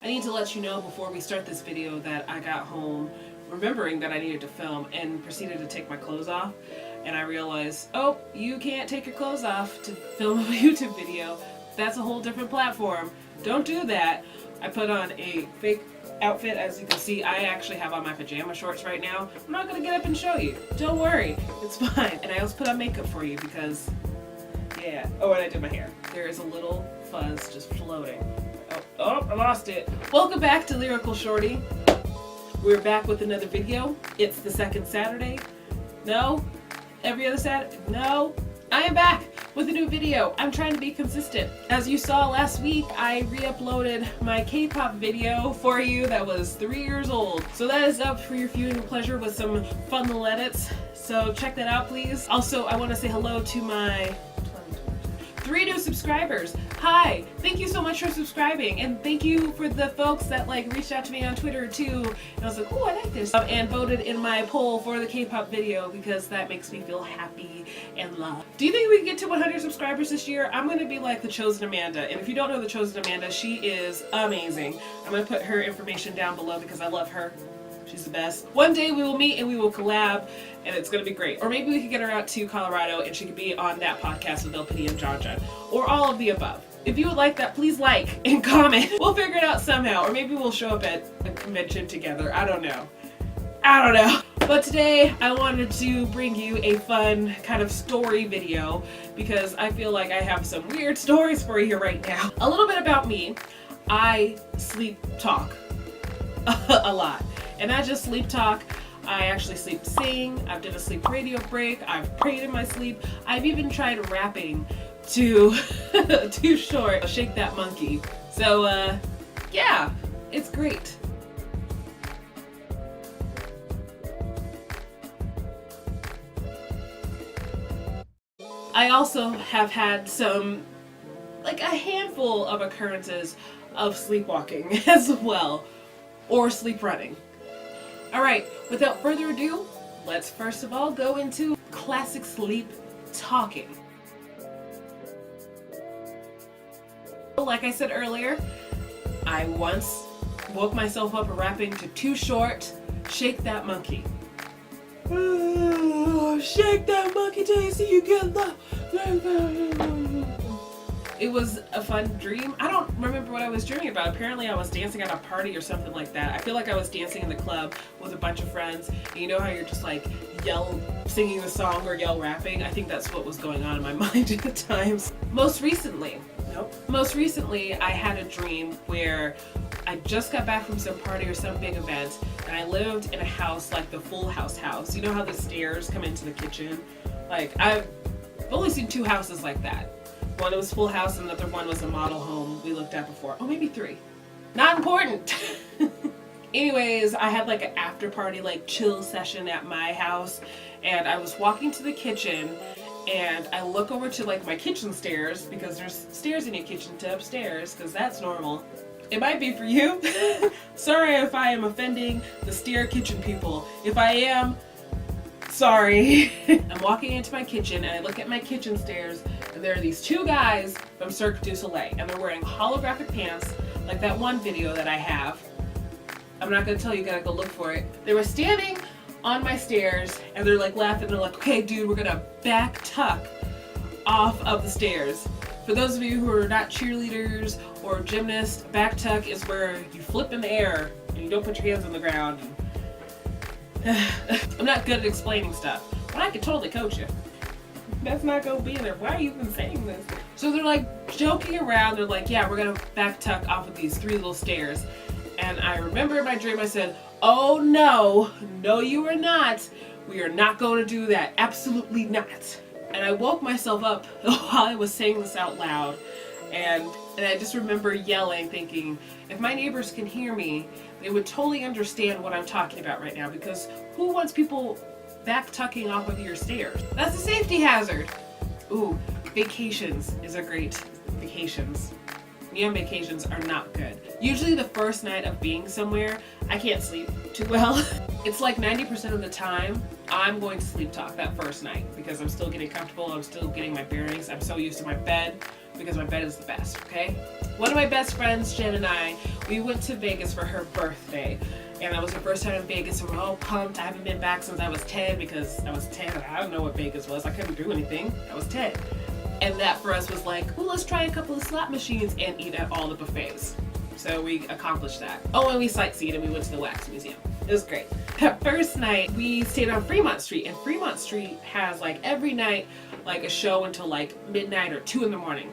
I need to let you know before we start this video that I got home remembering that I needed to film and proceeded to take my clothes off. And I realized, oh, you can't take your clothes off to film a YouTube video. That's a whole different platform. Don't do that. I put on a fake outfit. As you can see, I actually have on my pajama shorts right now. I'm not going to get up and show you. Don't worry. It's fine. And I also put on makeup for you because, yeah. Oh, and I did my hair. There is a little fuzz just floating. Oh, I lost it. Welcome back to Lyrical Shorty. We're back with another video. It's the second Saturday. No? Every other Saturday? No? I am back with a new video. I'm trying to be consistent. As you saw last week, I re-uploaded my K-pop video for you that was 3 years old. So that is up for your viewing pleasure with some fun little edits. So check that out, please. Also, I want to say hello to my 3 new subscribers. Hi, thank you so much for subscribing, and thank you for the folks that reached out to me on Twitter too. And I was like, oh, I like this, and voted in my poll for the K-pop video because that makes me feel happy and loved. Do you think we can get to 100 subscribers this year? I'm gonna be like the Chosen Amanda, and if you don't know the Chosen Amanda, she is amazing. I'm gonna put her information down below because I love her. She's the best. One day we will meet and we will collab, and it's gonna be great. Or maybe we could get her out to Colorado and she could be on that podcast with L.Piddy and John. Or all of the above. If you would like that, please like and comment. We'll figure it out somehow. Or maybe we'll show up at a convention together. I don't know. But today I wanted to bring you a fun kind of story video because I feel like I have some weird stories for you right now. A little bit about me. I sleep talk a lot. And not just sleep talk, I actually sleep sing, I've done a sleep radio break, I've prayed in my sleep, I've even tried rapping to Too Short, Shake That Monkey. So yeah, it's great. I also have had some, a handful of occurrences of sleepwalking as well, or sleep running. Alright, without further ado, let's first of all go into classic sleep talking. Like I said earlier, I once woke myself up rapping to Too Short, Shake That Monkey. Oh, shake that monkey till you see you get love. It was a fun dream. I don't remember what I was dreaming about. Apparently I was dancing at a party or something like that. I feel like I was dancing in the club with a bunch of friends. And you know how you're just yell singing the song or yell rapping? I think that's what was going on in my mind at the times. Most recently, I had a dream where I just got back from some party or some big event, and I lived in a house like the Full House. You know how the stairs come into the kitchen? I've only seen 2 houses like that. One was Full House and the other one was a model home we looked at before. Oh, maybe 3. Not important. Anyways, I had an after party chill session at my house, and I was walking to the kitchen and I look over to my kitchen stairs, because there's stairs in your kitchen to upstairs, because that's normal. It might be for you. Sorry if I am offending the stair kitchen people. If I am, sorry. I'm walking into my kitchen and I look at my kitchen stairs, and there are these 2 guys from Cirque du Soleil, and they're wearing holographic pants like that one video that I have. I'm not gonna tell you, gotta go look for it. They were standing on my stairs and they're laughing. They're like, okay dude, we're gonna back tuck off of the stairs. For those of you who are not cheerleaders or gymnasts, back tuck is where you flip in the air and you don't put your hands on the ground. I'm not good at explaining stuff, but I could totally coach you. That's not gonna be there. Why are you even saying this? So they're joking around. They're yeah, we're gonna back tuck off of these 3 little stairs. And I remember in my dream I said, oh no, no you are not. We are not going to do that. Absolutely not. And I woke myself up while I was saying this out loud. And I just remember yelling, thinking, if my neighbors can hear me, they would totally understand what I'm talking about right now, because who wants people back tucking off of your stairs? That's a safety hazard. Ooh, vacations is a great vacations. Me on vacations are not good. Usually the first night of being somewhere, I can't sleep too well. It's 90% of the time, I'm going to sleep talk that first night because I'm still getting comfortable, I'm still getting my bearings, I'm so used to my bed, because my bed is the best, okay? One of my best friends, Jen, and I, we went to Vegas for her birthday. And that was her first time in Vegas, so we're all pumped. I haven't been back since I was 10 because I was 10 and I don't know what Vegas was. I couldn't do anything. I was 10. And that for us was like, well, let's try a couple of slot machines and eat at all the buffets. So we accomplished that. Oh, and we sightseed and we went to the Wax Museum. It was great. That first night, we stayed on Fremont Street, and Fremont Street has like every night like a show until like midnight or 2 in the morning.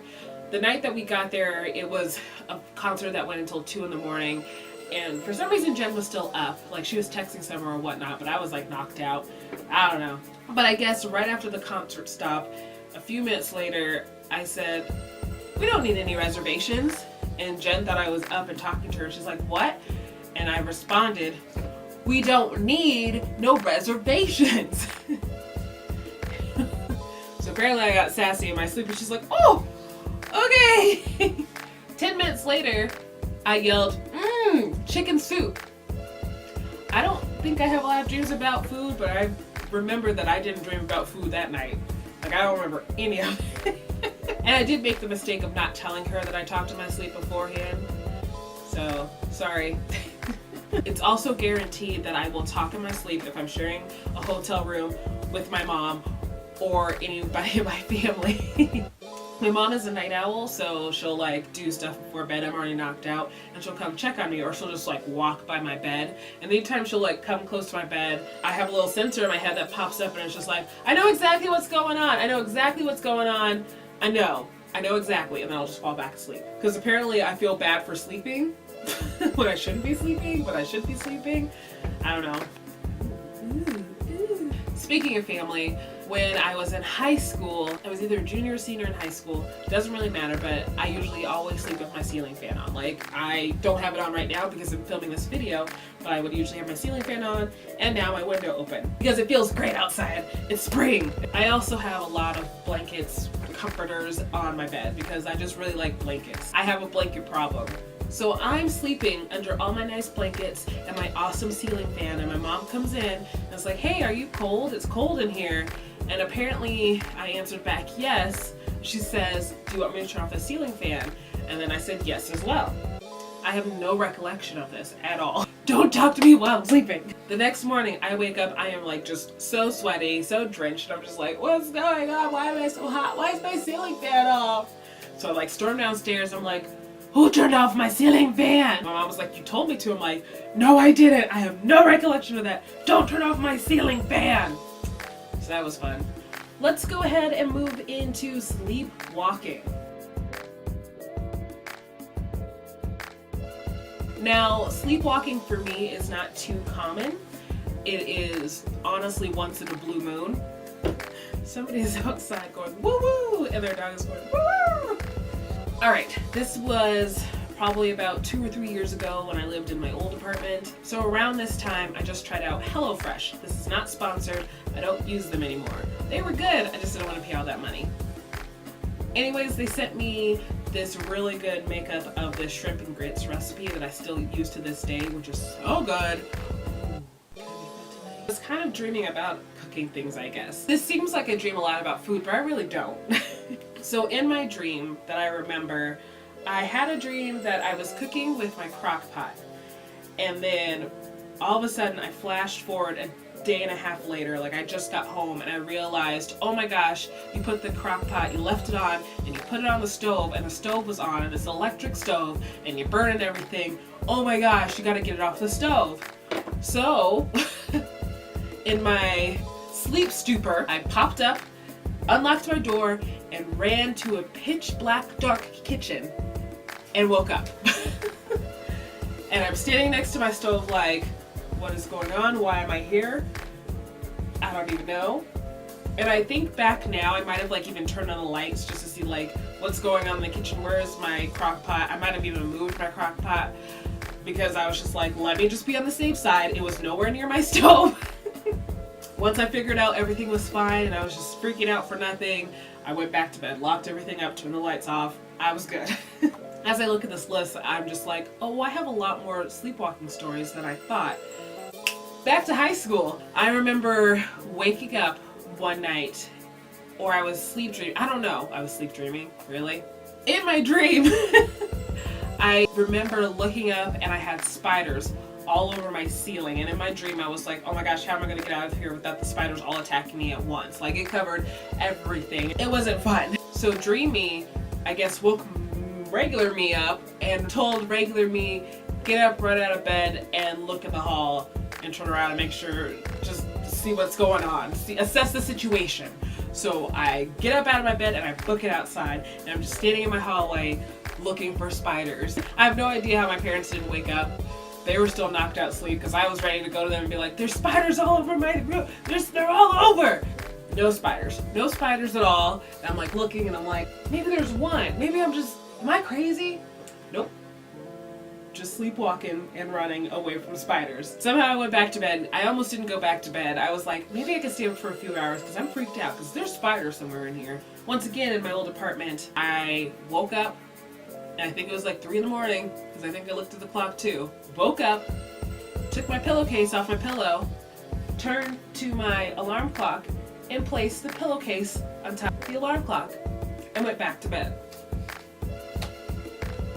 The night that we got there, it was a concert that went until 2 in the morning. And for some reason, Jen was still up. Like, she was texting somewhere or whatnot, but I was, like, knocked out. I don't know. But I guess right after the concert stopped, a few minutes later, I said, we don't need any reservations. And Jen thought I was up and talking to her. She's like, what? And I responded, we don't need no reservations. So apparently I got sassy in my sleep, and she's like, oh, okay. 10 minutes later, I yelled, chicken soup. I don't think I have a lot of dreams about food, but I remember that I didn't dream about food that night. Like, I don't remember any of it. And I did make the mistake of not telling her that I talked in my sleep beforehand. So, sorry. It's also guaranteed that I will talk in my sleep if I'm sharing a hotel room with my mom or anybody in my family. My mom is a night owl, so she'll like do stuff before bed. I'm already knocked out, and she'll come check on me, or she'll just like walk by my bed. And anytime she'll like come close to my bed, I have a little sensor in my head that pops up, and it's just like, I know exactly what's going on. I know exactly what's going on. I know exactly, and then I'll just fall back asleep. Because apparently I feel bad for sleeping when I shouldn't be sleeping, but I should be sleeping. I don't know. Speaking of family, when I was in high school, I was either a junior or senior in high school, doesn't really matter, but I usually always sleep with my ceiling fan on. Like, I don't have it on right now because I'm filming this video, but I would usually have my ceiling fan on, and now my window open because it feels great outside. It's spring. I also have a lot of blankets, comforters on my bed because I just really like blankets. I have a blanket problem. So I'm sleeping under all my nice blankets and my awesome ceiling fan, and my mom comes in and is like, hey, are you cold? It's cold in here. And apparently I answered back yes. She says, do you want me to turn off the ceiling fan? And then I said yes as well. I have no recollection of this at all. Don't talk to me while I'm sleeping. The next morning I wake up, I am like just so sweaty, so drenched, and I'm just like, what's going on? Why am I so hot? Why is my ceiling fan off? So I like storm downstairs. I'm like, who turned off my ceiling fan? My mom was like, you told me to. I'm like, no, I didn't. I have no recollection of that. Don't turn off my ceiling fan. So that was fun. Let's go ahead and move into sleepwalking. Now, sleepwalking for me is not too common. It is honestly once in a blue moon. Somebody is outside going woo woo, and their dog is going woo woo. All right, this was probably about 2 or 3 years ago when I lived in my old apartment. So around this time, I just tried out HelloFresh. This is not sponsored. I don't use them anymore. They were good. I just didn't want to pay all that money. Anyways, they sent me this really good makeup of the shrimp and grits recipe that I still use to this day, which is so good. I was kind of dreaming about cooking things, I guess. This seems like I dream a lot about food, but I really don't. So in my dream that I remember, I had a dream that I was cooking with my crock pot. And then all of a sudden I flashed forward a day and a half later, like I just got home, and I realized, oh my gosh, you put the crock pot, you left it on, and you put it on the stove, and the stove was on, and it's an electric stove, and you burn everything. Oh my gosh, you gotta get it off the stove. So, in my sleep stupor, I popped up, unlocked my door, and ran to a pitch black dark kitchen and woke up. And I'm standing next to my stove like, what is going on? Why am I here? I don't even know. And I think back now, I might have like even turned on the lights just to see like what's going on in the kitchen. Where is my crock pot? I might have even moved my crock pot because I was just like, let me just be on the safe side. It was nowhere near my stove. Once I figured out everything was fine and I was just freaking out for nothing, I went back to bed, locked everything up, turned the lights off. I was good. As I look at this list, I'm just like, oh, I have a lot more sleepwalking stories than I thought. Back to high school. I remember waking up one night, or I was sleep dreaming. I don't know. I was sleep dreaming, really? In my dream, I remember looking up and I had spiders all over my ceiling, and in my dream I was like, oh my gosh, how am I gonna get out of here without the spiders all attacking me at once? Like, it covered everything. It wasn't fun. So Dream Me, I guess, woke regular me up and told regular me, get up, run out of bed, and look in the hall and turn around and make sure, just see what's going on, assess the situation. So I get up out of my bed and I book it outside, and I'm just standing in my hallway looking for spiders. I have no idea how my parents didn't wake up. They were still knocked out sleep because I was ready to go to them and be like, there's spiders all over my room. They're all over. No spiders. No spiders at all. And I'm like looking and I'm like, maybe there's one. Maybe am I crazy? Nope. Just sleepwalking and running away from spiders. Somehow I went back to bed. I almost didn't go back to bed. I was like, maybe I could stay up for a few hours because I'm freaked out because there's spiders somewhere in here. Once again, in my old apartment, I woke up. And I think it was like 3 in the morning, because I think I looked at the clock too. Woke up, took my pillowcase off my pillow, turned to my alarm clock, and placed the pillowcase on top of the alarm clock, and went back to bed.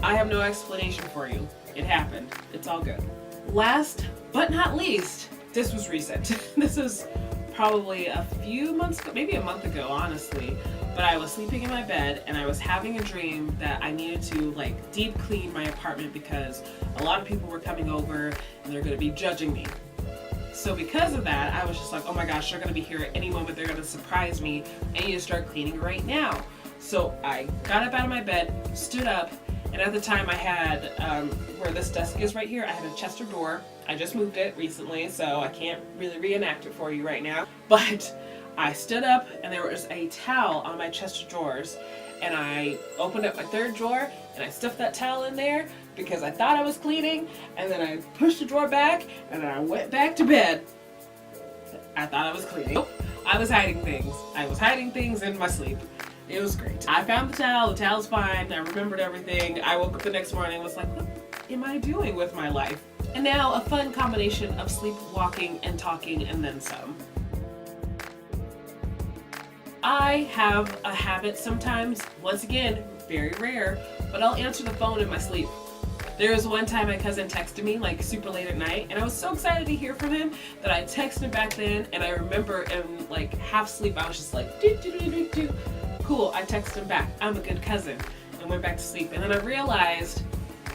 I have no explanation for you. It happened. It's all good. Last but not least, this was recent. This is probably a few months ago, maybe a month ago, honestly. But I was sleeping in my bed and I was having a dream that I needed to like deep clean my apartment because a lot of people were coming over and they're going to be judging me. So because of that, I was just like, oh my gosh, they're going to be here at any moment. They're going to surprise me. I need to start cleaning right now. So I got up out of my bed, stood up, and at the time I had, where this desk is right here, I had a chest of door. I just moved it recently, so I can't really reenact it for you right now. But I stood up and there was a towel on my chest of drawers, and I opened up my third drawer and I stuffed that towel in there because I thought I was cleaning, and then I pushed the drawer back and then I went back to bed. I thought I was cleaning. Nope, I was hiding things. I was hiding things in my sleep. It was great. I found the towel's fine, I remembered everything. I woke up the next morning and was like, what am I doing with my life? And now a fun combination of sleepwalking and talking and then some. I have a habit sometimes, once again, very rare, but I'll answer the phone in my sleep. There was one time my cousin texted me like super late at night, and I was so excited to hear from him that I texted him back then, and I remember in like half sleep I was just like, do, do, do, do, do. Cool, I texted him back. I'm a good cousin, and went back to sleep. And then I realized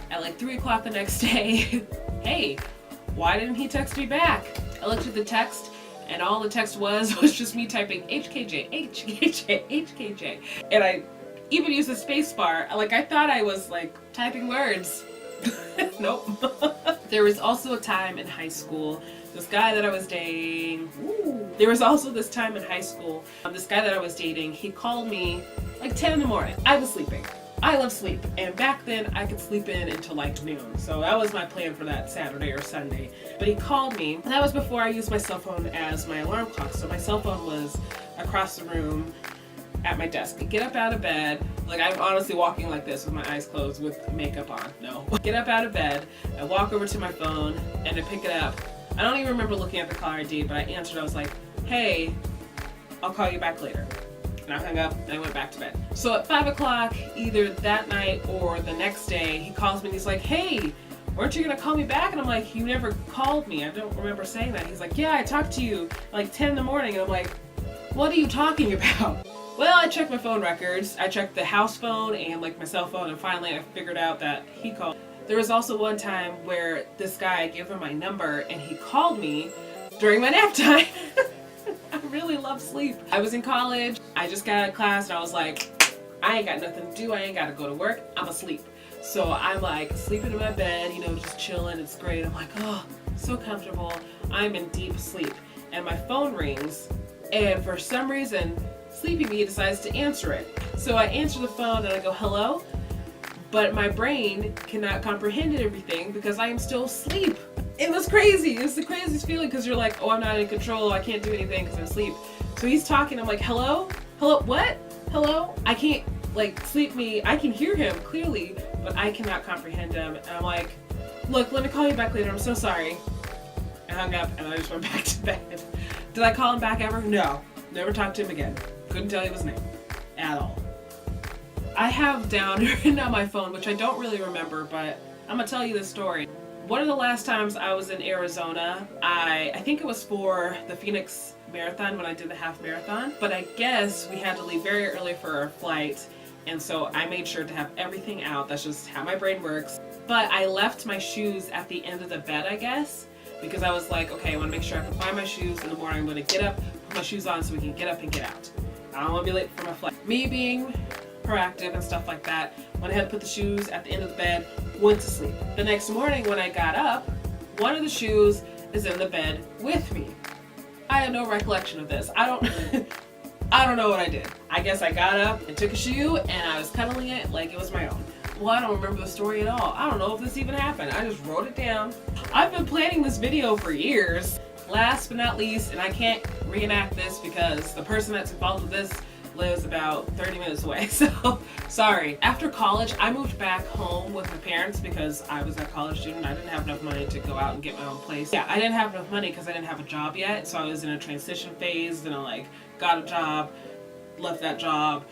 at like 3 o'clock the next day, hey, why didn't he text me back? I looked at the text, and all the text was just me typing HKJ, HKJ, HKJ. And I even used the space bar. Like, I thought I was like typing words. Nope. There was also a time in high school, this guy that I was dating, there was also this time in high school, this guy that I was dating, he called me like 10 in the morning. I was sleeping. I love sleep, and back then I could sleep in until like noon, so that was my plan for that Saturday or Sunday. But he called me, and that was before I used my cell phone as my alarm clock, so my cell phone was across the room at my desk. I get up out of bed, like I'm honestly walking like this with my eyes closed with makeup on, no. Get up out of bed, I walk over to my phone, and I pick it up. I don't even remember looking at the caller ID, but I answered, I was like, hey, I'll call you back later. And I hung up and I went back to bed. So at 5 o'clock, either that night or the next day, he calls me and he's like, hey, weren't you gonna call me back? And I'm like, you never called me. I don't remember saying that. He's like, yeah, I talked to you like 10 in the morning. And I'm like, what are you talking about? Well, I checked my phone records. I checked the house phone and like my cell phone, and finally I figured out that he called. There was also one time where this guy, I gave him my number and he called me during my nap time. I really love sleep. I was in college, I just got out of class, and I was like, I ain't got nothing to do, I ain't gotta go to work, I'm asleep. So I'm like sleeping in my bed, you know, just chilling, it's great. I'm like, oh, so comfortable. I'm in deep sleep. And my phone rings, and for some reason, Sleepy Me decides to answer it. So I answer the phone and I go, hello? But my brain cannot comprehend everything because I am still asleep. It was crazy. It's the craziest feeling because you're like, oh, I'm not in control. I can't do anything because I'm asleep. So he's talking. I'm like, hello? Hello? What? Hello? I can't, like, Sleep Me. I can hear him clearly, but I cannot comprehend him. And I'm like, look, let me call you back later. I'm so sorry. I hung up and I just went back to bed. Did I call him back ever? No. Never talked to him again. Couldn't tell you his name at all. I have down written on my phone, which I don't really remember, but I'm gonna tell you this story. One of the last times I was in Arizona, I think it was for the Phoenix Marathon when I did the half marathon, but I guess we had to leave very early for our flight, and so I made sure to have everything out. That's just how my brain works. But I left my shoes at the end of the bed, I guess, because I was like, okay, I want to make sure I can find my shoes in the morning. I'm going to get up, put my shoes on so we can get up and get out. I don't want to be late for my flight. Me being proactive and stuff like that, went ahead and put the shoes at the end of the bed, went to sleep. The next morning when I got up, one of the shoes is in the bed with me. I have no recollection of this. I don't know what I did. I guess I got up and took a shoe and I was cuddling it like it was my own. Well, I don't remember the story at all. I don't know if this even happened. I just wrote it down. I've been planning this video for years. Last but not least, and I can't reenact this because the person that's involved with this lives about 30 minutes away, so sorry. After college, I moved back home with my parents because I was a college student. I didn't have enough money to go out and get my own place. Yeah, I didn't have enough money because I didn't have a job yet, so I was in a transition phase. Then I got a job, left that job,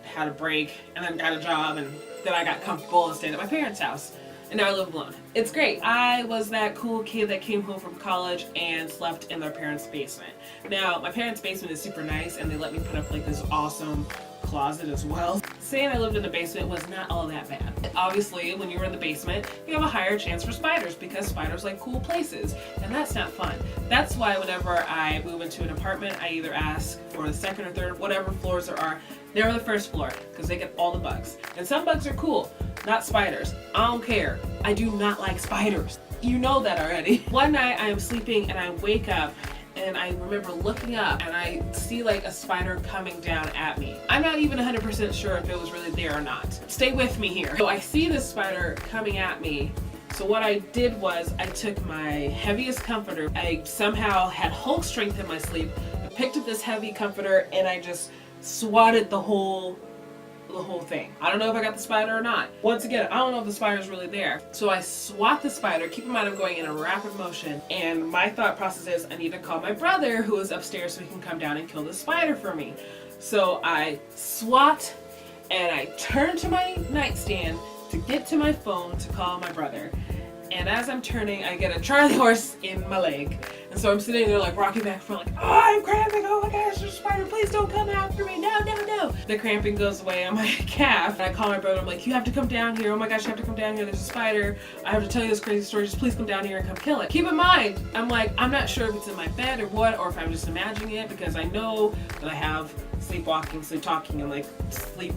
had a break, and then got a job, and then I got comfortable and stayed at my parents' house. And now I live alone. It's great. I was that cool kid that came home from college and slept in their parents' basement. Now, my parents' basement is super nice and they let me put up this awesome closet as well. Saying I lived in the basement was not all that bad. Obviously, when you're in the basement, you have a higher chance for spiders because spiders like cool places, and that's not fun. That's why whenever I move into an apartment, I either ask for the second or third, whatever floors there are, never the first floor, because they get all the bugs. And some bugs are cool, not spiders. I don't care. I do not like spiders. You know that already. One night I am sleeping and I wake up and I remember looking up and I see a spider coming down at me. I'm not even 100% sure if it was really there or not. Stay with me here. So I see this spider coming at me. So what I did was I took my heaviest comforter. I somehow had Hulk strength in my sleep. I picked up this heavy comforter and I just swatted the whole thing. I don't know if I got the spider or not. Once again, I don't know if the spider's really there. So I swat the spider. Keep in mind I'm going in a rapid motion, and my thought process is I need to call my brother who is upstairs so he can come down and kill the spider for me. So I swat and I turn to my nightstand to get to my phone to call my brother. And as I'm turning, I get a Charlie horse in my leg. And so I'm sitting there rocking back and forth oh, I'm cramping, oh my gosh, there's a spider, please don't come after me, no, no, no. The cramping goes away on my calf. And I call my brother, I'm like, you have to come down here, oh my gosh, you have to come down here, there's a spider. I have to tell you this crazy story, just please come down here and come kill it. Keep in mind, I'm not sure if it's in my bed or what, or if I'm just imagining it, because I know that I have sleepwalking, sleep talking, and sleep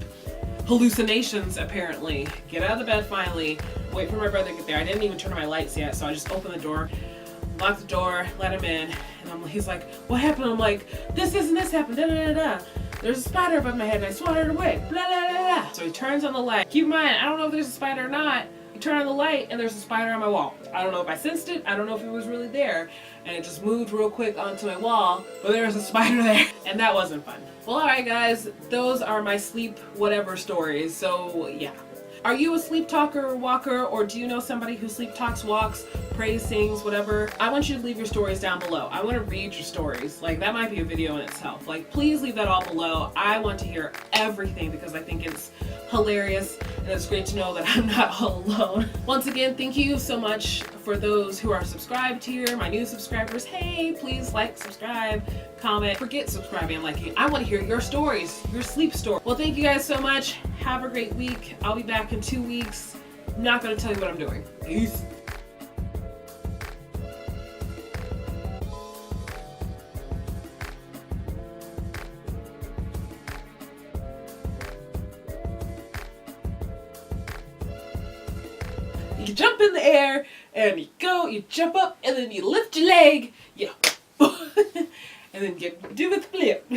hallucinations apparently. Get out of the bed finally, wait for my brother to get there. I didn't even turn on my lights yet, so I just opened the door, locked the door, let him in, and he's like, what happened? I'm like, this happened, da da da da. There's a spider above my head and I swatted it away, blah blah blah blah. So he turns on the light. Keep in mind, I don't know if there's a spider or not. You turn on the light and there's a spider on my wall. I don't know if I sensed it, I don't know if it was really there, and it just moved real quick onto my wall, but there was a spider there, and that wasn't fun. Well, alright guys, those are my sleep whatever stories, so yeah. Are you a sleep talker, walker, or do you know somebody who sleep talks, walks, prays, sings, whatever? I want you to leave your stories down below. I want to read your stories. That might be a video in itself. Please leave that all below. I want to hear everything because I think it's hilarious and it's great to know that I'm not all alone. Once again, thank you so much for those who are subscribed here, my new subscribers. Hey, please subscribe, comment, forget subscribing and liking. I want to hear your stories, your sleep story. Well, thank you guys so much. Have a great week. I'll be back in 2 weeks. I'm not going to tell you what I'm doing. Peace. You jump in the air and you jump up and then you lift your leg, and then you do the flip.